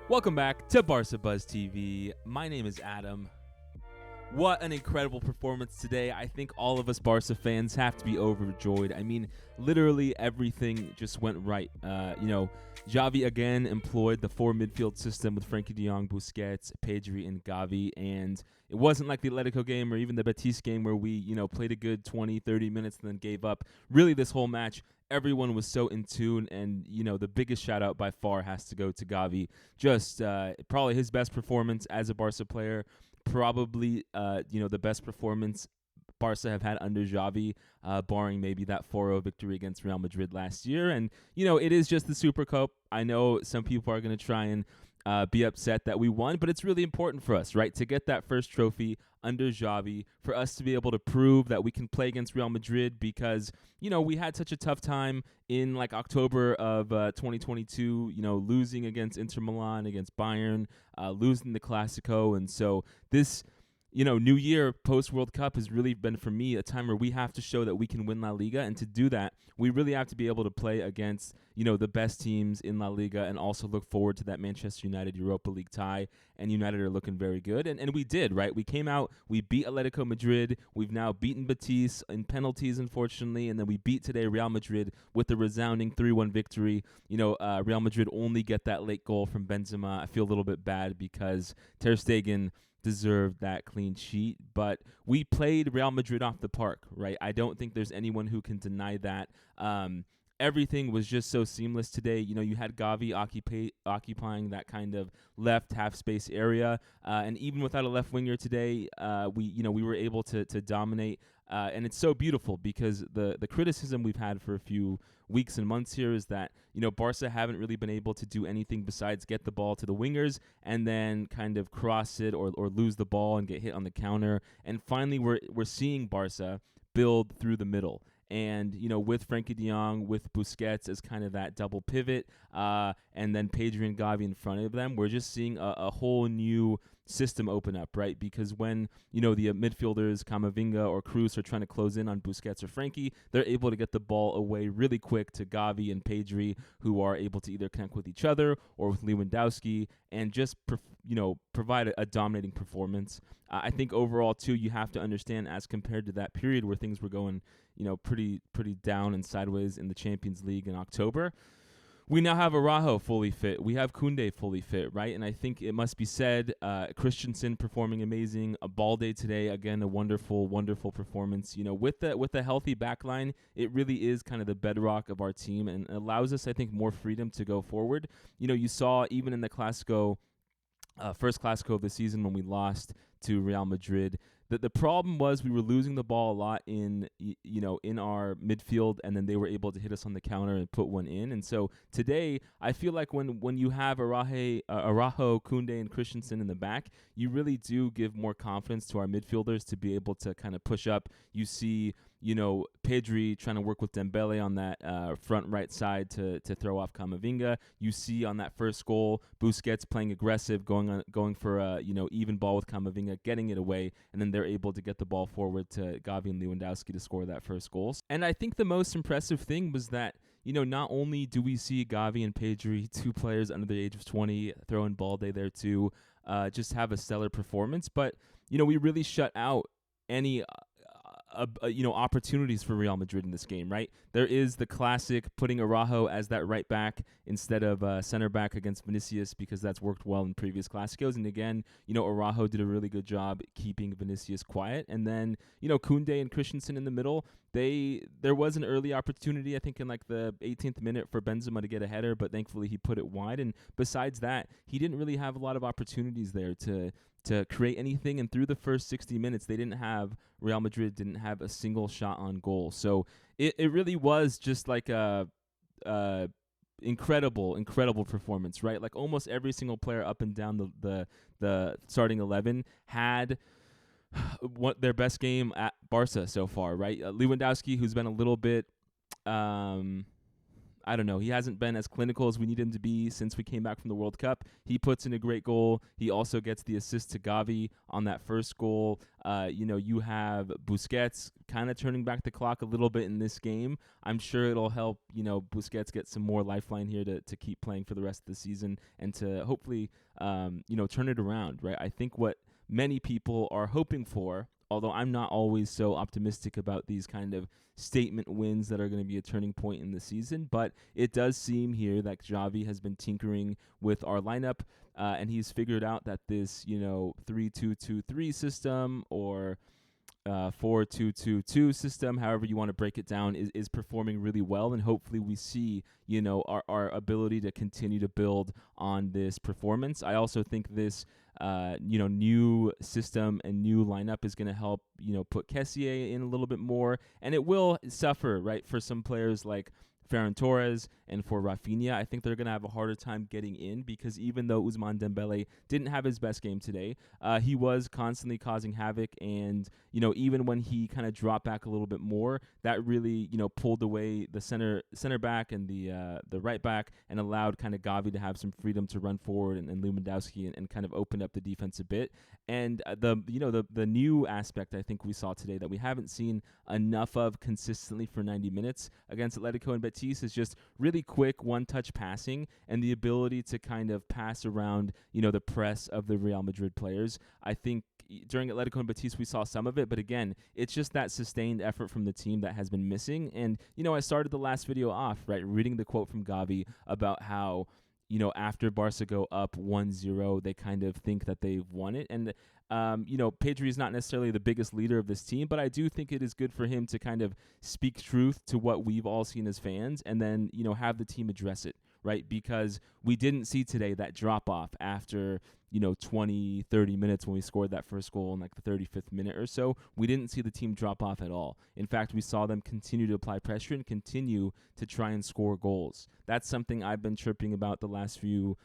Welcome back to BarcaBuzz TV. My name is Adam. What an incredible performance today. I think all of us Barca fans have to be overjoyed. I mean, literally everything just went right. Xavi again employed the four midfield system with Frenkie De Jong, Busquets, Pedri, and Gavi. And it wasn't like the Atletico game or even the Betis game where we, played a good 20, 30 minutes and then gave up. Really, this whole match, everyone was so in tune. And, the biggest shout out by far has to go to Gavi. Just probably his best performance as a Barca player. Probably, the best performance Barca have had under Xavi, barring maybe that 4-0 victory against Real Madrid last year. And, it is just the Super Cup. I know some people are going to try and be upset that we won, but it's really important for us, right, to get that first trophy under Xavi, for us to be able to prove that we can play against Real Madrid because, we had such a tough time in like October of 2022, losing against Inter Milan, against Bayern, losing the Clasico. And so this new year post-World Cup has really been, for me, a time where we have to show that we can win La Liga. And to do that, we really have to be able to play against, the best teams in La Liga and also look forward to that Manchester United Europa League tie. And United are looking very good. And we did, right? We came out, we beat Atletico Madrid. We've now beaten Betis in penalties, unfortunately. And then we beat today Real Madrid with a resounding 3-1 victory. Real Madrid only get that late goal from Benzema. I feel a little bit bad because Ter Stegen deserved that clean sheet, but we played Real Madrid off the park, right? I don't think there's anyone who can deny that. Everything was just so seamless today. You had Gavi occupying that kind of left half space area, and even without a left winger today, we were able to dominate. And it's so beautiful because the criticism we've had for a few weeks and months here is that, Barca haven't really been able to do anything besides get the ball to the wingers and then kind of cross it or lose the ball and get hit on the counter. And finally, we're seeing Barca build through the middle. And, with Frenkie De Jong, with Busquets as kind of that double pivot, and then Pedri and Gavi in front of them, we're just seeing a whole new system open up, right? Because when, the midfielders, Camavinga or Cruz, are trying to close in on Busquets or Frenkie, they're able to get the ball away really quick to Gavi and Pedri, who are able to either connect with each other or with Lewandowski and just, provide a dominating performance. I think overall, too, you have to understand, as compared to that period where things were going, pretty down and sideways in the Champions League in October, we now have Araujo fully fit. We have Koundé fully fit, right? And I think it must be said, Christensen performing amazing. Balde today, again, a wonderful, wonderful performance. With the healthy backline, it really is kind of the bedrock of our team and allows us, I think, more freedom to go forward. You saw even in the Clasico, first Clasico of the season when we lost to Real Madrid, that the problem was we were losing the ball a lot in our midfield, and then they were able to hit us on the counter and put one in. And so today, I feel like when you have Araujo, Koundé, and Christensen in the back, you really do give more confidence to our midfielders to be able to kind of push up. You see, Pedri trying to work with Dembele on that front right side to throw off Camavinga. You see on that first goal, Busquets playing aggressive, going for a even ball with Camavinga, getting it away, and then they're able to get the ball forward to Gavi and Lewandowski to score that first goal. And I think the most impressive thing was that, not only do we see Gavi and Pedri, two players under the age of 20, throw in Balde there too, just have a stellar performance, but, we really shut out any opportunities for Real Madrid in this game, right? There is the classic putting Araujo as that right back instead of center back against Vinicius, because that's worked well in previous Clásicos. And again, Araujo did a really good job keeping Vinicius quiet. And then, Koundé and Christensen in the middle, there was an early opportunity, I think, in like the 18th minute for Benzema to get a header, but thankfully he put it wide. And besides that, he didn't really have a lot of opportunities there to create anything. And through the first 60 minutes, Real Madrid didn't have a single shot on goal. So it really was just like a incredible performance, right? Like almost every single player up and down the starting 11 had their best game at Barca so far, right? Lewandowski, who's been a little bit I don't know. He hasn't been as clinical as we need him to be since we came back from the World Cup. He puts in a great goal. He also gets the assist to Gavi on that first goal. You have Busquets kind of turning back the clock a little bit in this game. I'm sure it'll help, Busquets get some more lifeline here to keep playing for the rest of the season and to hopefully, turn it around, right? I think what many people are hoping for, although I'm not always so optimistic about these kind of statement wins that are going to be a turning point in the season, but it does seem here that Xavi has been tinkering with our lineup, and he's figured out that this, 3-2-2-3 system or 4-2-2-2 system, however you want to break it down, is performing really well, and hopefully we see, our ability to continue to build on this performance. I also think this new system and new lineup is going to help, put Kessié in a little bit more, and it will suffer, right, for some players like Ferran Torres and for Rafinha. I think they're going to have a harder time getting in because even though Ousmane Dembele didn't have his best game today, he was constantly causing havoc, and even when he kind of dropped back a little bit more, that really pulled away the center back and the right back and allowed kind of Gavi to have some freedom to run forward and Lewandowski and kind of open up the defense a bit. And the new aspect I think we saw today that we haven't seen enough of consistently for 90 minutes against Atletico and Betis is just really quick one-touch passing and the ability to kind of pass around, the press of the Real Madrid players. I think during Atletico and Betis we saw some of it, but again, it's just that sustained effort from the team that has been missing. And, I started the last video off, right, reading the quote from Gavi about how, after Barca go up 1-0, they kind of think that they've won it. And, Pedri is not necessarily the biggest leader of this team, but I do think it is good for him to kind of speak truth to what we've all seen as fans and then, have the team address it, right? Because we didn't see today that drop off after, 20, 30 minutes when we scored that first goal in like the 35th minute or so. We didn't see the team drop off at all. In fact, we saw them continue to apply pressure and continue to try and score goals. That's something I've been chirping about the last few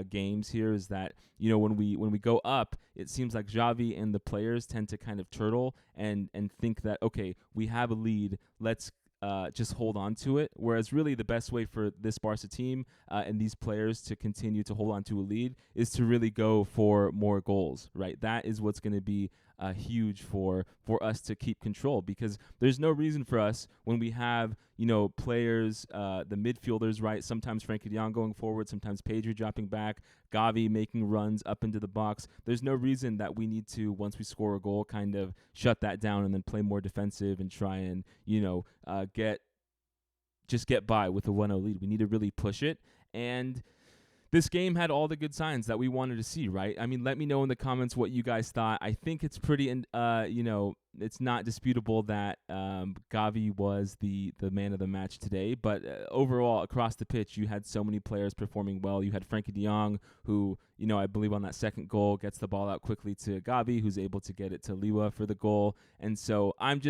games here is that, when we go up, it seems like Xavi and the players tend to kind of turtle and think that, okay, we have a lead, let's just hold on to it. Whereas really the best way for this Barca team and these players to continue to hold on to a lead is to really go for more goals, right? That is what's going to be huge for us to keep control, because there's no reason for us when we have, players, the midfielders, right? Sometimes Frenkie De Jong going forward, sometimes Pedri dropping back, Gavi making runs up into the box. There's no reason that we need to, once we score a goal, kind of shut that down and then play more defensive and try and, get by with a 1-0 lead. We need to really push it. And this game had all the good signs that we wanted to see, right? I mean, let me know in the comments what you guys thought. I think it's pretty, it's not disputable that Gavi was the man of the match today. But overall, across the pitch, you had so many players performing well. You had Frenkie De Jong, who, I believe on that second goal gets the ball out quickly to Gavi, who's able to get it to Liwa for the goal. And so I'm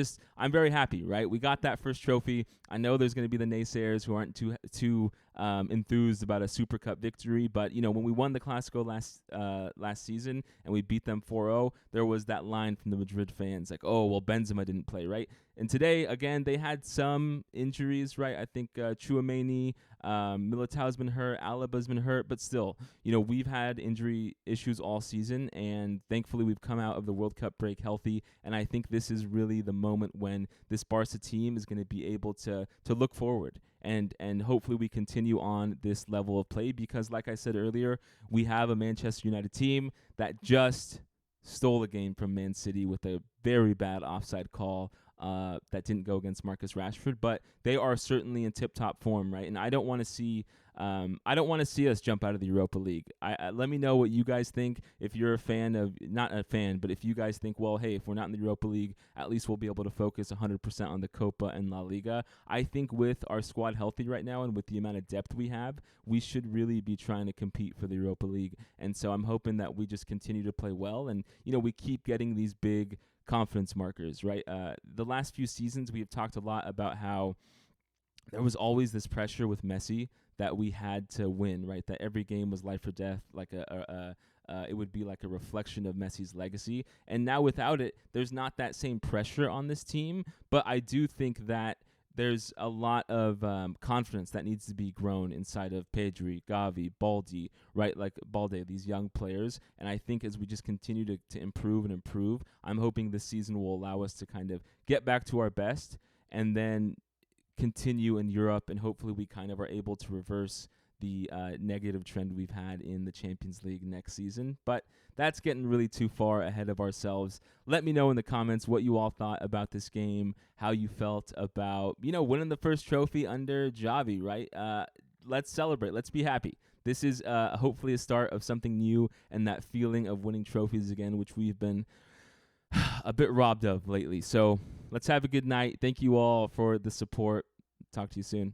very happy, right? We got that first trophy. I know there's going to be the naysayers who aren't too enthused about a Super Cup victory, but when we won the Clasico last season and we beat them 4-0, there was that line from the Madrid fans like, oh, well, Benzema didn't play, right? And today, again, they had some injuries, right? I think Tchouaméni, Militao's been hurt, Alaba's been hurt, but still, we've had injury issues all season, and thankfully we've come out of the World Cup break healthy, and I think this is really the moment when this Barca team is going to be able to look forward, and hopefully we continue on this level of play, because like I said earlier, we have a Manchester United team that just stole a game from Man City with a very bad offside call that didn't go against Marcus Rashford, but they are certainly in tip-top form, right? And I don't want to see us jump out of the Europa League. Let me know what you guys think. If you're not a fan, but if you guys think, well, hey, if we're not in the Europa League, at least we'll be able to focus 100% on the Copa and La Liga. I think with our squad healthy right now and with the amount of depth we have, we should really be trying to compete for the Europa League. And so I'm hoping that we just continue to play well and, we keep getting these big confidence markers, right? The last few seasons, we have talked a lot about how there was always this pressure with Messi that we had to win, right? That every game was life or death, like it would be like a reflection of Messi's legacy. And now without it, there's not that same pressure on this team. But I do think that there's a lot of confidence that needs to be grown inside of Pedri, Gavi, Baldi, right? Like Balde, these young players. And I think as we just continue to improve and improve, I'm hoping this season will allow us to kind of get back to our best and then continue in Europe. And hopefully we kind of are able to reverse the negative trend we've had in the Champions League next season. But that's getting really too far ahead of ourselves. Let me know in the comments what you all thought about this game, how you felt about, winning the first trophy under Xavi, right? Let's celebrate. Let's be happy. This is hopefully a start of something new and that feeling of winning trophies again, which we've been a bit robbed of lately. So let's have a good night. Thank you all for the support. Talk to you soon.